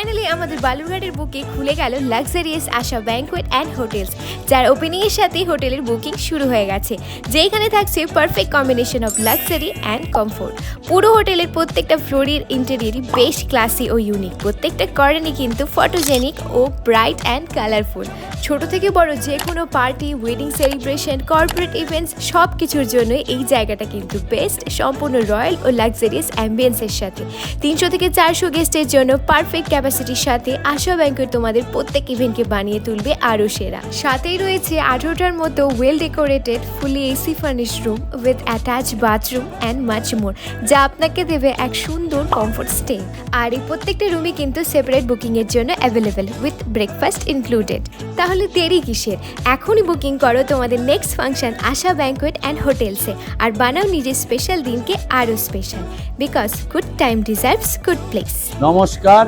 Finally আমাদের বালুরঘাটের বুকে খুলে গেল luxurious Asha banquet and hotels, যার ওপেনিংয়ের সাথেই হোটেলের বুকিং শুরু হয়ে গেছে, যেখানে থাকছে perfect combination of luxury and comfort. পুরো হোটেলের প্রত্যেকটা ফ্লোরের ইন্টেরিয়রই বেশ ক্লাসি ও ইউনিক, প্রত্যেকটা কর্নারই কিন্তু ফটোজেনিক ও ব্রাইট অ্যান্ড কালারফুল। ছোট থেকে বড় যে কোনো party, wedding celebration, corporate events সব কিছুর জন্য এই জায়গাটা কিন্তু বেস্ট, সম্পূর্ণ রয়্যাল ও লাক্সারিয়াস অ্যাম্বিয়েন্সের সাথে। 300 থেকে 400 গেস্টের জন্য পারফেক্ট ক্যাপাসিটির সাথে আশা ব্যাংকোয়েট তোমাদের প্রত্যেক ইভেন্টকে বানিয়ে তুলবে আরও সেরা। সাথেই রয়েছে 18টার মতো well decorated fully AC furnish room with attach bathroom and much more, যা আপনাকে দেবে এক সুন্দর কমফোর্ট স্টে। আর এই প্রত্যেকটা রুমই কিন্তু সেপারেট বুকিংয়ের জন্য অ্যাভেলেবেল উইথ ব্রেকফাস্ট ইনক্লুডেড। তাহলে দেরি কিসের, এখনই বুকিং করো তোমাদের next function Asha banquet and হোটেলসে, আর বানাও নিজের স্পেশাল দিনকে আরও special, because good time deserves good place. নমস্কার,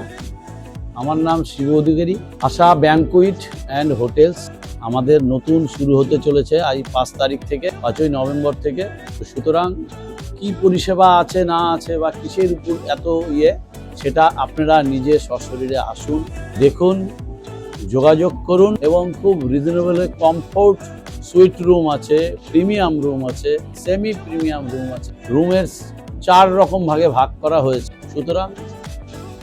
আমার নাম Shiv Adhikari. Asha banquet and hotels আমাদের নতুন শুরু হতে চলেছে আজ 5 তারিখ থেকে, 5ই নভেম্বর থেকে। সুতরাং কি পরিষেবা আছে না আছে বা কিসের উপর এত সেটা আপনারা নিজে সশরীরে আসুন, দেখুন, যোগাযোগ করুন। এবং খুব রিজনেবল কমফোর্ট সুইট রুম আছে, প্রিমিয়াম রুম আছে, সেমি প্রিমিয়াম রুম আছে। রুমের 4 রকম ভাগে ভাগ করা হয়েছে, সুতরাং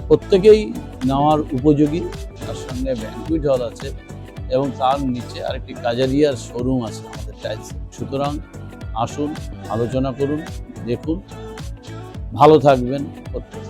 প্রত্যেকেই নেওয়ার উপযোগী। তার সঙ্গে ব্যাংকুয়েট হল আছে এবং তার নিচে আরেকটি কাজারিয়ার শোরুম আছে আমাদের টাইলস। সুতরাং আসুন, আলোচনা করুন, দেখুন, ভালো থাকবেন প্রত্যেকে।